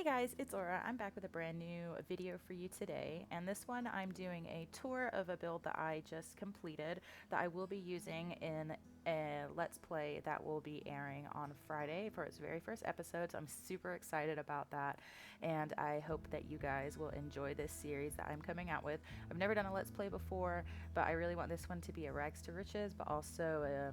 guys, it's Aura. I'm back with a brand new video for you today, and this one I'm doing a tour of a build that I just completed that I will be using in a Let's Play that will be airing on Friday for its very first episode. So I'm super excited about that, and I hope that you guys will enjoy this series that I'm coming out with. I've never done a Let's Play before, but I really want this one to be a rags to riches, but also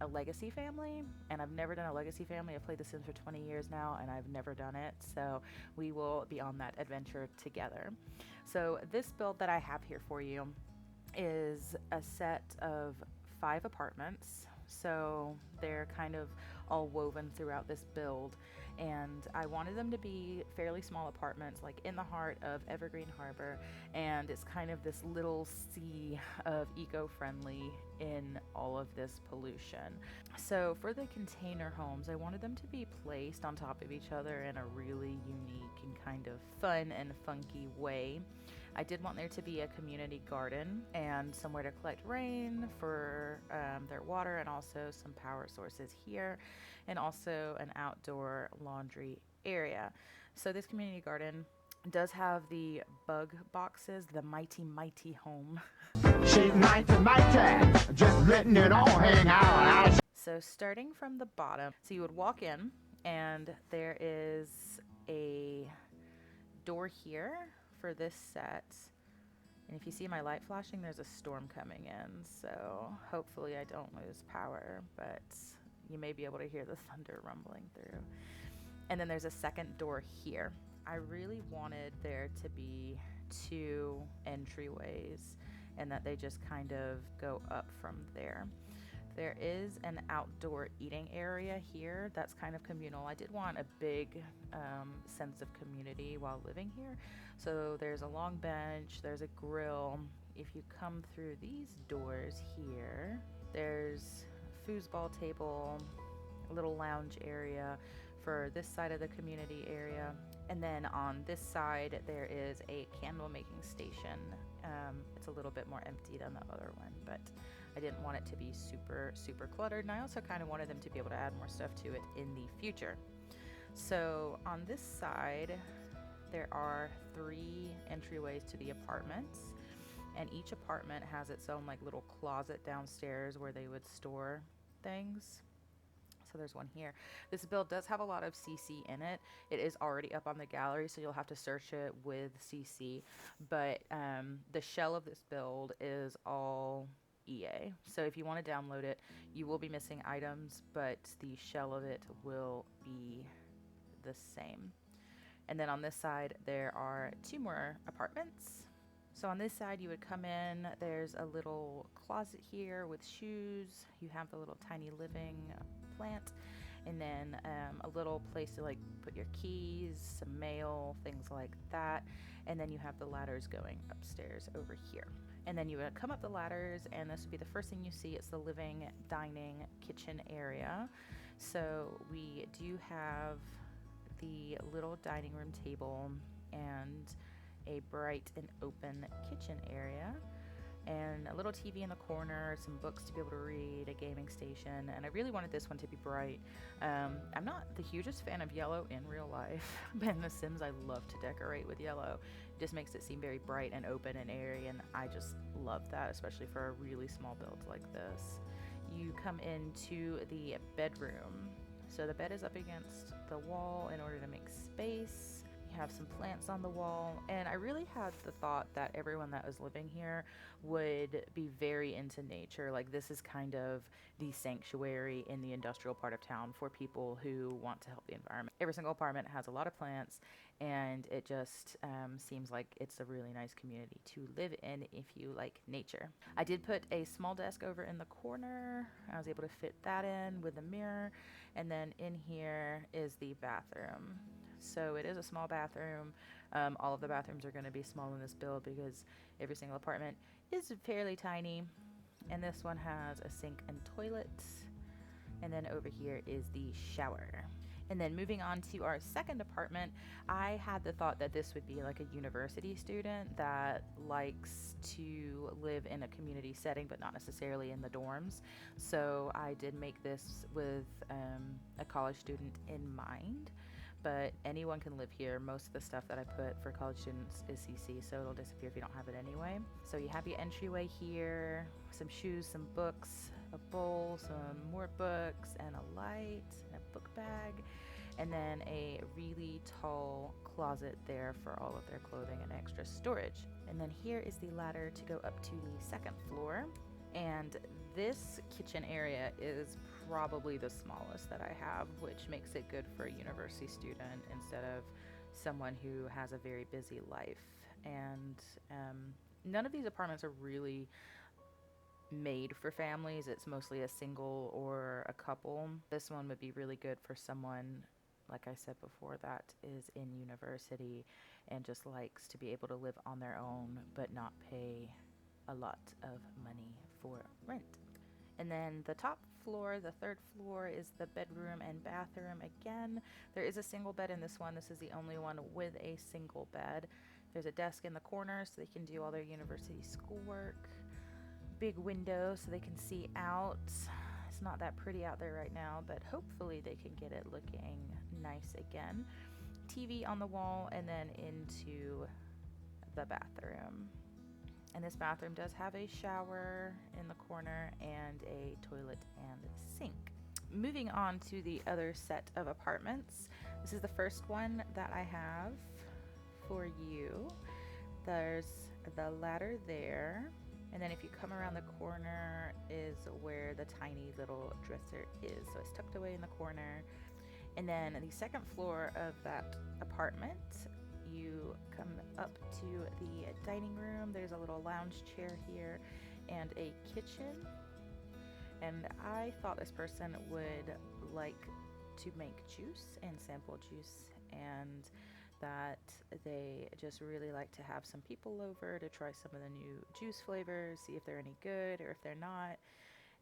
a legacy family, and I've never done a legacy family. I've played The Sims for 20 years now and I've never done it, so we will be on that adventure together. So this build that I have here for you is a set of 5 apartments, so they're kind of all woven throughout this build, and I wanted them to be fairly small apartments, like in the heart of Evergreen Harbor, and it's kind of this little sea of eco-friendly in all of this pollution. So for the container homes, I wanted them to be placed on top of each other in a really unique and kind of fun and funky way. I did want there to be a community garden and somewhere to collect rain for their water, and also some power sources here, and also an outdoor laundry area. So this community garden does have the bug boxes, the mighty home. She's mighty, just letting it all hang out. So starting from the bottom, so you would walk in and there is a door here for this set, and if you see my light flashing, there's a storm coming in, so hopefully I don't lose power, but you may be able to hear the thunder rumbling through. And then there's a second door here. I really wanted there to be 2 entryways and that they just kind of go up from there. There is an outdoor eating area here that's kind of communal. I did want a big sense of community while living here. So there's a long bench, there's a grill. If you come through these doors here, there's a foosball table, a little lounge area for this side of the community area. And then on this side, there is a candle making station. It's a little bit more empty than the other one, but I didn't want it to be super cluttered, and I also kind of wanted them to be able to add more stuff to it in the future. So on this side, there are 3 entryways to the apartments, and each apartment has its own like little closet downstairs where they would store things. So there's one here. This build does have a lot of CC in it. It is already up on the gallery, so you'll have to search it with CC, but the shell of this build is all EA. So if you want to download it, you will be missing items, but the shell of it will be the same. And then on this side, there are 2 more apartments. So on this side, you would come in, there's a little closet here with shoes. You have the little tiny living plant, and then a little place to like put your keys, some mail, things like that. And then you have the ladders going upstairs over here. And then you would come up the ladders, and this would be the first thing you see. It's the living, dining, kitchen area. So we do have the little dining room table and a bright and open kitchen area, and a little TV in the corner, some books to be able to read, a gaming station, and I really wanted this one to be bright. I'm not the hugest fan of yellow in real life, but in The Sims I love to decorate with yellow. It just makes it seem very bright and open and airy, and I just love that, especially for a really small build like this. You come into the bedroom. So the bed is up against the wall in order to make space. Have some plants on the wall, and I really had the thought that everyone that was living here would be very into nature. Like, this is kind of the sanctuary in the industrial part of town for people who want to help the environment. Every single apartment has a lot of plants, and it just seems like it's a really nice community to live in if you like nature. I did put a small desk over in the corner. I was able to fit that in with a mirror, and then in here is the bathroom. So it is a small bathroom. All of the bathrooms are going to be small in this build because every single apartment is fairly tiny. And this one has a sink and toilet. And then over here is the shower. And then moving on to our second apartment, I had the thought that this would be like a university student that likes to live in a community setting, but not necessarily in the dorms. So I did make this with a college student in mind. but anyone can live here. Most of the stuff that I put for college students is CC, so it'll disappear if you don't have it anyway. So you have your entryway here, some shoes, some books, a bowl, some more books, and a light, and a book bag, and then a really tall closet there for all of their clothing and extra storage. And then here is the ladder to go up to the second floor. And this kitchen area is probably the smallest that I have, which makes it good for a university student instead of someone who has a very busy life. And none of these apartments are really made for families. It's mostly a single or a couple. This one would be really good for someone, like I said before, that is in university and just likes to be able to live on their own but not pay a lot of money for rent. And then the top floor, the third floor, is the bedroom and bathroom. Again, there is a single bed in this one. This is the only one with a single bed. There's a desk in the corner so they can do all their university schoolwork. Big window so they can see out. It's not that pretty out there right now, but hopefully they can get it looking nice again. TV on the wall, and then into the bathroom. And this bathroom does have a shower in the corner and a toilet and sink. Moving on to the other set of apartments. This is the first one that I have for you. There's the ladder there. And then if you come around the corner is where the tiny little dresser is. So it's tucked away in the corner. And then the second floor of that apartment, you come up to the dining room. There's a little lounge chair here and a kitchen. And I thought this person would like to make juice and sample juice, and that they just really like to have some people over to try some of the new juice flavors, see if they're any good or if they're not,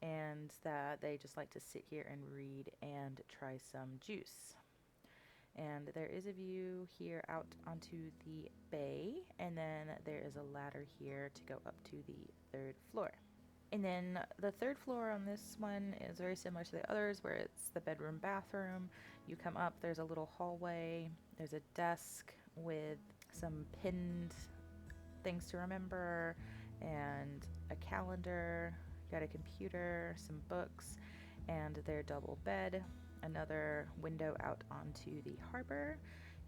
and that they just like to sit here and read and try some juice. And there is a view here out onto the bay, and then there is a ladder here to go up to the third floor. And then the third floor on this one is very similar to the others, where it's the bedroom bathroom. You come up, there's a little hallway, there's a desk with some pinned things to remember, and a calendar, got a computer, some books, and their double bed, another window out onto the harbor,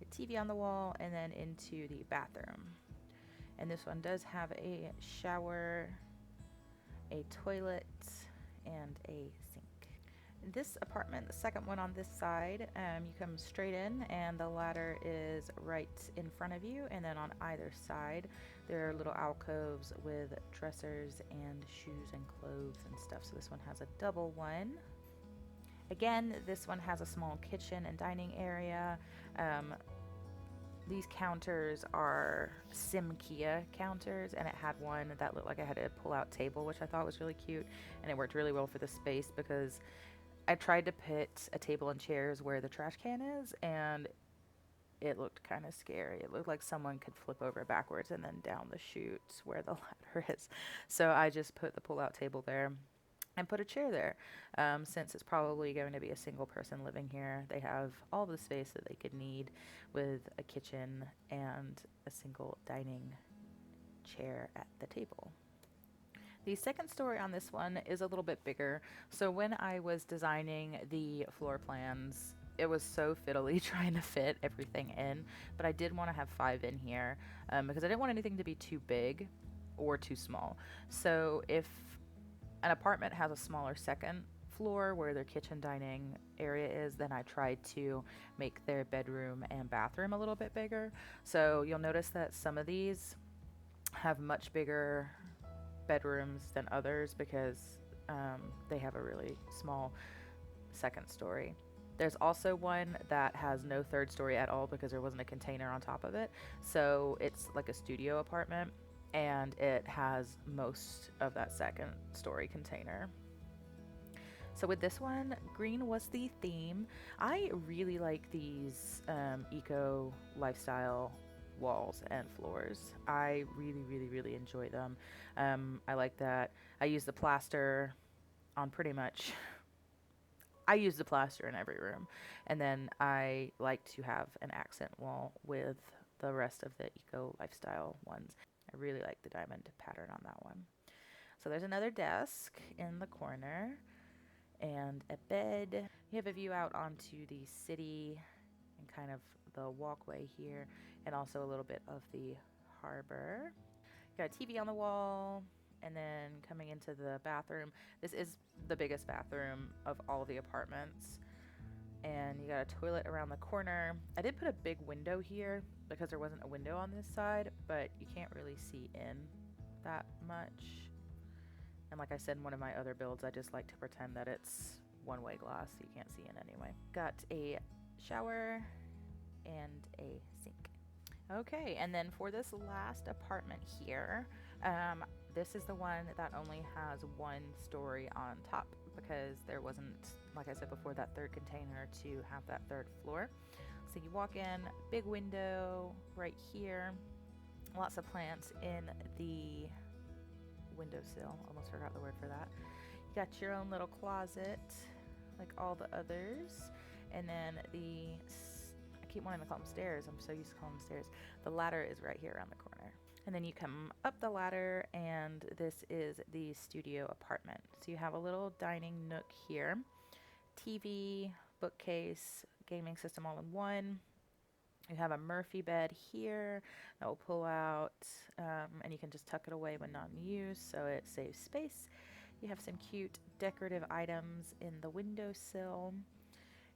a TV on the wall, and then into the bathroom. And this one does have a shower, a toilet, and a sink. This apartment, the second one on this side, you come straight in and the ladder is right in front of you, and then on either side there are little alcoves with dressers and shoes and clothes and stuff. So this one has a double one. Again, this one has a small kitchen and dining area. These counters are SimKia counters, and it had one that looked like I had a pull-out table, which I thought was really cute, and it worked really well for the space because I tried to put a table and chairs where the trash can is, and it looked kind of scary. It looked like someone could flip over backwards and then down the chute where the ladder is. So I just put the pull-out table there and put a chair there. Since it's probably going to be a single person living here, they have all the space that they could need with a kitchen and a single dining chair at the table. The second story on this one is a little bit bigger. So when I was designing the floor plans, it was so fiddly trying to fit everything in, but I did want to have 5 in here because I didn't want anything to be too big or too small. So if an apartment has a smaller second floor where their kitchen dining area is, then I tried to make their bedroom and bathroom a little bit bigger. So you'll notice that some of these have much bigger bedrooms than others because they have a really small second story. There's also one that has no third story at all because there wasn't a container on top of it. So it's like a studio apartment, and it has most of that second story container. So with this one, green was the theme. I really like these eco lifestyle walls and floors. I really enjoy them. I like that I use the plaster on pretty much I use the plaster in every room. And then I like to have an accent wall with the rest of the eco lifestyle ones. I really like the diamond pattern on that one. So there's another desk in the corner and a bed. You have a view out onto the city and kind of the walkway here, and also a little bit of the harbor. Got a TV on the wall, and then coming into the bathroom. This is the biggest bathroom of all the apartments. And you got a toilet around the corner. I did put a big window here because there wasn't a window on this side, but you can't really see in that much. And like I said in one of my other builds, I just like to pretend that it's one-way glass so you can't see in anyway. Got a shower and a sink. Okay, and then for this last apartment here, this is the one that only has one story on top because there wasn't, like I said before, that third container to have that third floor. So you walk in, big window right here, lots of plants in the windowsill. Almost forgot the word for that. You got your own little closet like all the others, and then I keep wanting to call them stairs. I'm so used to calling them stairs. The ladder is right here around the corner. And then you come up the ladder, and this is the studio apartment. So you have a little dining nook here, TV, bookcase, gaming system all in one. You have a Murphy bed here that will pull out, and you can just tuck it away when not in use, so it saves space. You have some cute decorative items in the windowsill,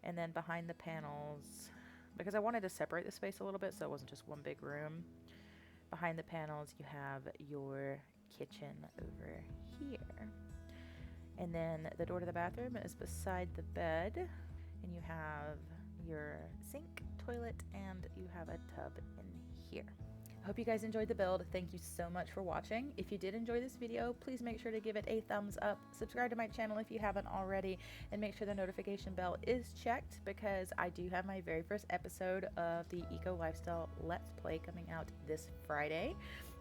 and then behind the panels, because I wanted to separate the space a little bit so it wasn't just one big room. Behind the panels, you have your kitchen over here. And then the door to the bathroom is beside the bed, and you have your sink, toilet, and you have a tub in here. I hope you guys enjoyed the build. Thank you so much for watching. If you did enjoy this video, please make sure to give it a thumbs up, subscribe to my channel if you haven't already, and make sure the notification bell is checked because I do have my very first episode of the Eco Lifestyle Let's Play coming out this Friday.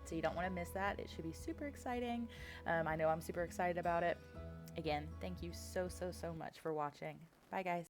So you don't want to miss that. It should be super exciting. I know I'm super excited about it. Again, thank you so much for watching. Bye guys.